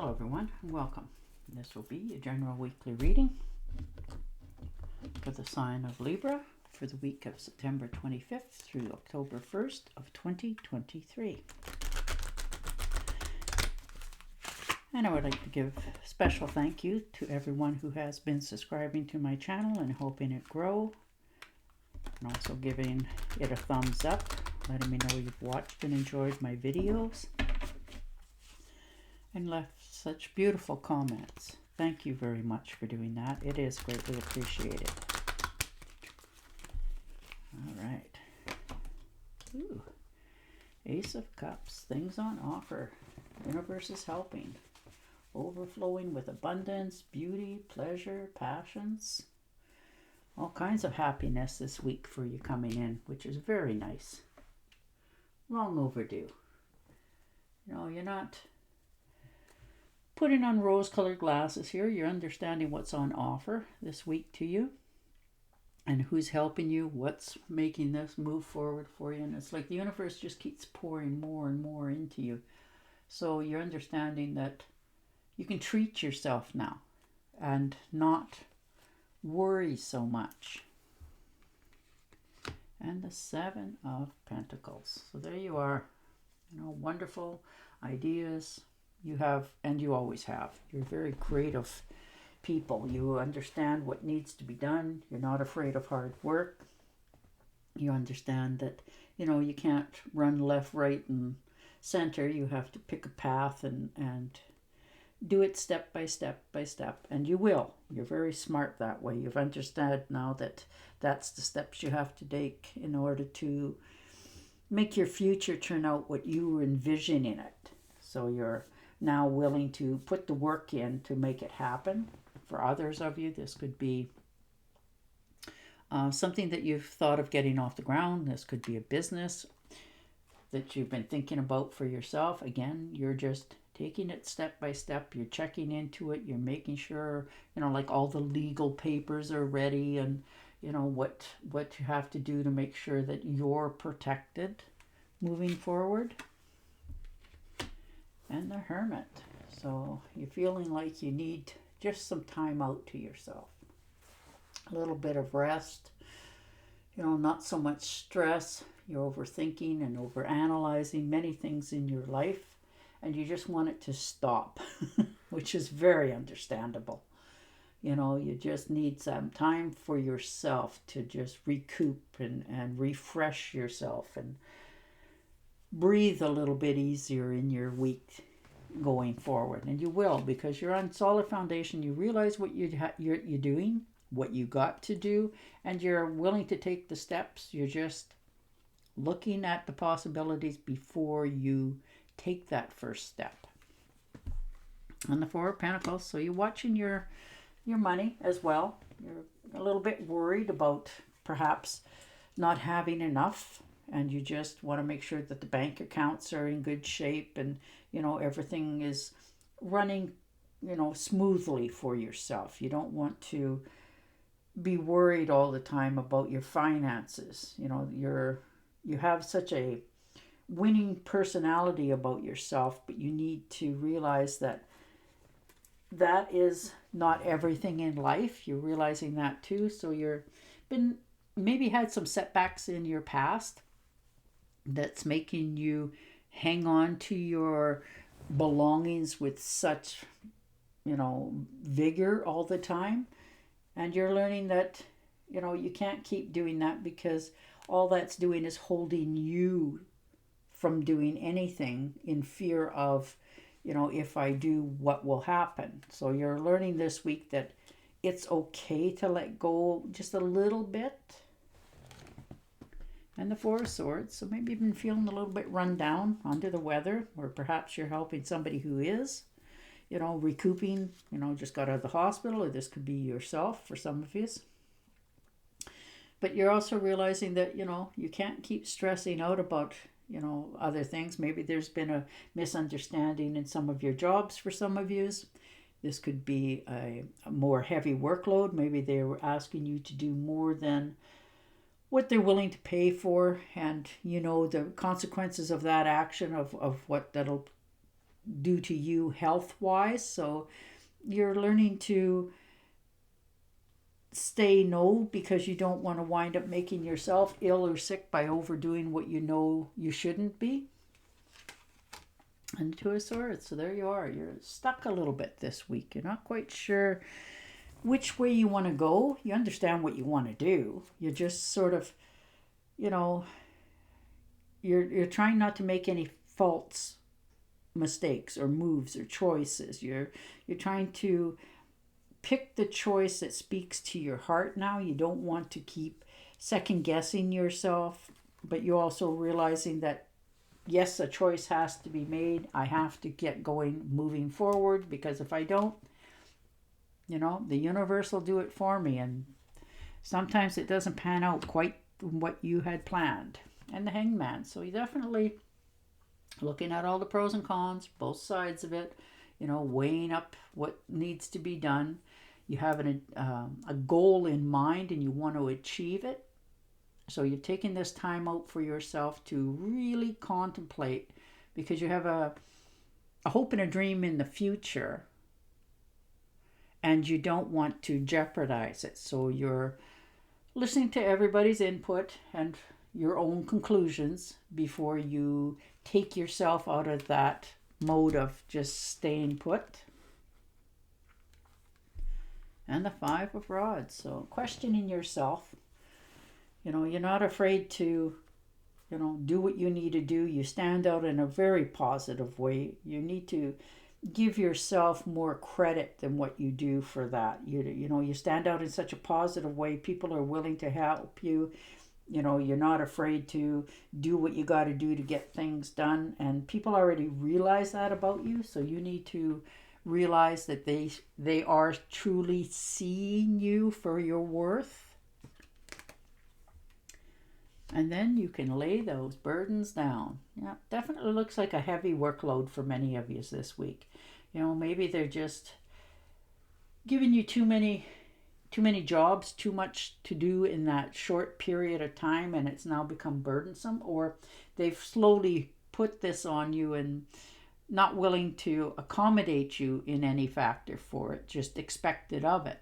Hello everyone and welcome. This will be a general weekly reading for the sign of Libra for the week of September 25th through October 1st of 2023. And I would like to give a special thank you to everyone who has been subscribing to my channel and helping it grow, and also giving it a thumbs up, letting me know you've watched and enjoyed my videos and left such beautiful comments. Thank you very much for doing that. It is greatly appreciated. All right. Ooh. Ace of Cups. Things on offer. Universe is helping. Overflowing with abundance, beauty, pleasure, passions. All kinds of happiness this week for you coming in, which is very nice. Long overdue. You know, you're not putting on rose-colored glasses here. You're understanding what's on offer this week to you and who's helping you, what's making this move forward for you. And it's like the universe just keeps pouring more and more into you. So you're understanding that you can treat yourself now and not worry so much. And the Seven of Pentacles. So there you are. You know, wonderful ideas. You have, and you always have. You're very creative people. You understand what needs to be done. You're not afraid of hard work. You understand that, you know, you can't run left, right, and center. You have to pick a path and do it step by step by step. And you will. You're very smart that way. You've understood now that that's the steps you have to take in order to make your future turn out what you were envisioning it. So you're now willing to put the work in to make it happen. For others of you, this could be something that you've thought of getting off the ground. This could be a business that you've been thinking about for yourself. Again, you're just taking it step by step. You're checking into it. You're making sure, you know, like all the legal papers are ready, and you know what you have to do to make sure that you're protected moving forward. And the Hermit. So you're feeling like you need just some time out to yourself. A little bit of rest. You know, not so much stress. You're overthinking and overanalyzing many things in your life. And you just want it to stop, which is very understandable. You know, you just need some time for yourself to just recoup and refresh yourself and breathe a little bit easier in your week going forward. And you will, because you're on solid foundation. You realize what you're doing, what you got to do, and you're willing to take the steps. You're just looking at the possibilities before you take that first step. And the Four of Pentacles. So you're watching your money as well. You're a little bit worried about perhaps not having enough. And you just want to make sure that the bank accounts are in good shape and, you know, everything is running, you know, smoothly for yourself. You don't want to be worried all the time about your finances. You know, you have such a winning personality about yourself, but you need to realize that that is not everything in life. You're realizing that too. So maybe had some setbacks in your past that's making you hang on to your belongings with such, you know, vigor all the time. And you're learning that, you know, you can't keep doing that, because all that's doing is holding you from doing anything in fear of, you know, if I do, what will happen. So you're learning this week that it's okay to let go just a little bit. And the Four of Swords. So maybe you've been feeling a little bit run down, under the weather, or perhaps you're helping somebody who is, you know, recouping, you know, just got out of the hospital, or this could be yourself for some of you. But you're also realizing that, you know, you can't keep stressing out about, you know, other things. Maybe there's been a misunderstanding in some of your jobs for some of you. This could be a more heavy workload. Maybe they were asking you to do more than what they're willing to pay for, and you know the consequences of that action, of what that'll due to you health-wise. So you're learning to say no because you don't want to wind up making yourself ill or sick by overdoing what you know you shouldn't be. And Two of Swords. So there you are. You're stuck a little bit this week. You're not quite sure which way you want to go. You understand what you want to do. You're just sort of, you're trying not to make any false mistakes or moves or choices. You're trying to pick the choice that speaks to your heart now. You don't want to keep second guessing yourself, but you're also realizing that yes, a choice has to be made. I have to get going, moving forward, because if I don't, the universe will do it for me. And sometimes it doesn't pan out quite what you had planned. And the Hangman. So you definitely looking at all the pros and cons, both sides of it, weighing up what needs to be done. You have a goal in mind and you want to achieve it. So you're taking this time out for yourself to really contemplate, because you have a hope and a dream in the future and you don't want to jeopardize it. So you're listening to everybody's input and your own conclusions before you take yourself out of that mode of just staying put. And the Five of Rods. So questioning yourself. You're not afraid to, do what you need to do. You stand out in a very positive way. You need to give yourself more credit than what you do for that. You stand out in such a positive way. People are willing to help you. You're not afraid to do what you got to do to get things done. And people already realize that about you. So you need to realize that they are truly seeing you for your worth. And then you can lay those burdens down. Yeah, definitely looks like a heavy workload for many of you this week. Maybe they're just giving you too many jobs, too much to do in that short period of time, and it's now become burdensome. Or they've slowly put this on you and not willing to accommodate you in any factor for it, just expected of it.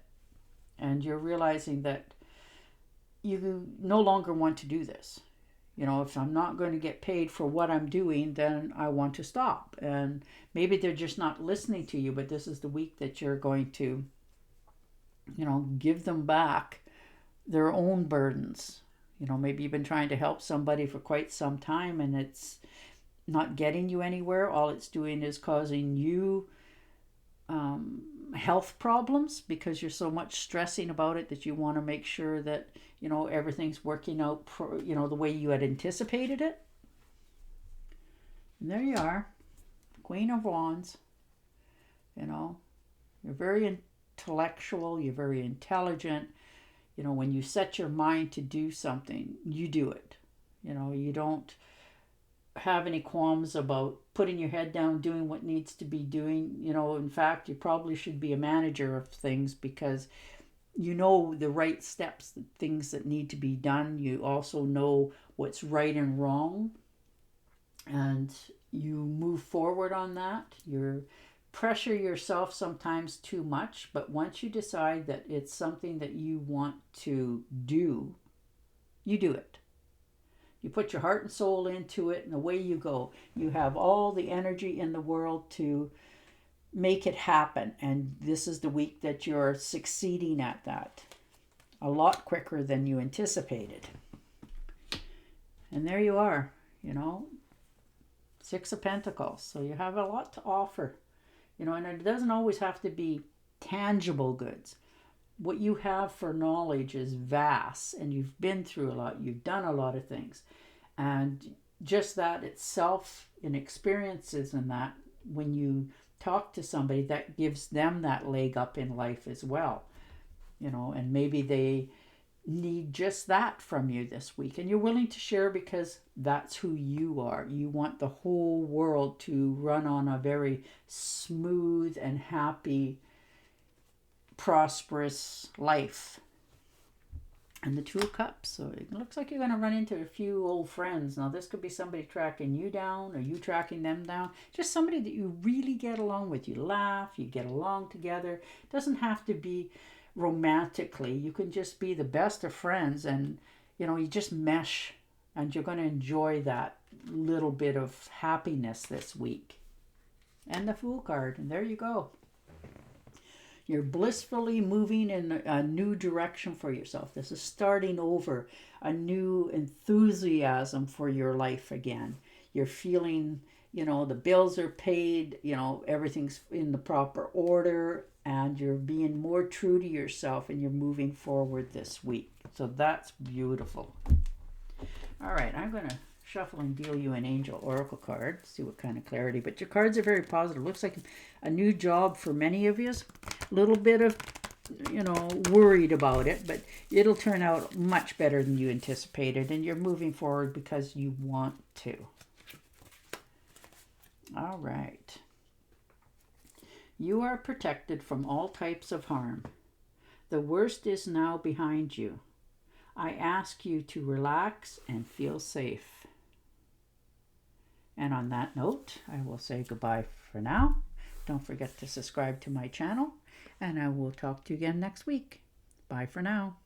And you're realizing that you no longer want to do this. If I'm not going to get paid for what I'm doing, then I want to stop. And maybe they're just not listening to you, but this is the week that you're going to, give them back their own burdens. Maybe you've been trying to help somebody for quite some time and it's not getting you anywhere. All it's doing is causing you health problems because you're so much stressing about it that you want to make sure that everything's working out the way you had anticipated it. And there you are, Queen of Wands. You're very intellectual, you're very intelligent. When you set your mind to do something, you do it. You don't have any qualms about putting your head down, doing what needs to be doing. In fact, you probably should be a manager of things because the right steps, the things that need to be done. You also know what's right and wrong, and you move forward on that. You pressure yourself sometimes too much, but once you decide that it's something that you want to do, you do it. You put your heart and soul into it, and away you go. You have all the energy in the world to make it happen. And this is the week that you're succeeding at that a lot quicker than you anticipated. And there you are, Six of Pentacles. So you have a lot to offer, and it doesn't always have to be tangible goods. What you have for knowledge is vast, and you've been through a lot. You've done a lot of things. And just that itself, in experiences and that, when you talk to somebody, that gives them that leg up in life as well. And maybe they need just that from you this week. And you're willing to share because that's who you are. You want the whole world to run on a very smooth and happy, prosperous life. And the Two of Cups. So it looks like you're going to run into a few old friends. Now, this could be somebody tracking you down or you tracking them down. Just somebody that you really get along with. You laugh, you get along together. It doesn't have to be romantically. You can just be the best of friends and, you know, you just mesh and you're going to enjoy that little bit of happiness this week. And the Fool card. And there you go. You're blissfully moving in a new direction for yourself. This is starting over, a new enthusiasm for your life again. You're feeling, you know, the bills are paid, you know, everything's in the proper order, and you're being more true to yourself and you're moving forward this week. So that's beautiful. All right, I'm going to shuffle and deal you an Angel Oracle card, see what kind of clarity. But your cards are very positive. Looks like a new job for many of you. A little bit of, you know, worried about it, but it'll turn out much better than you anticipated, and you're moving forward because you want to. All right. You are protected from all types of harm. The worst is now behind you. I ask you to relax and feel safe. And on that note, I will say goodbye for now. Don't forget to subscribe to my channel, and I will talk to you again next week. Bye for now.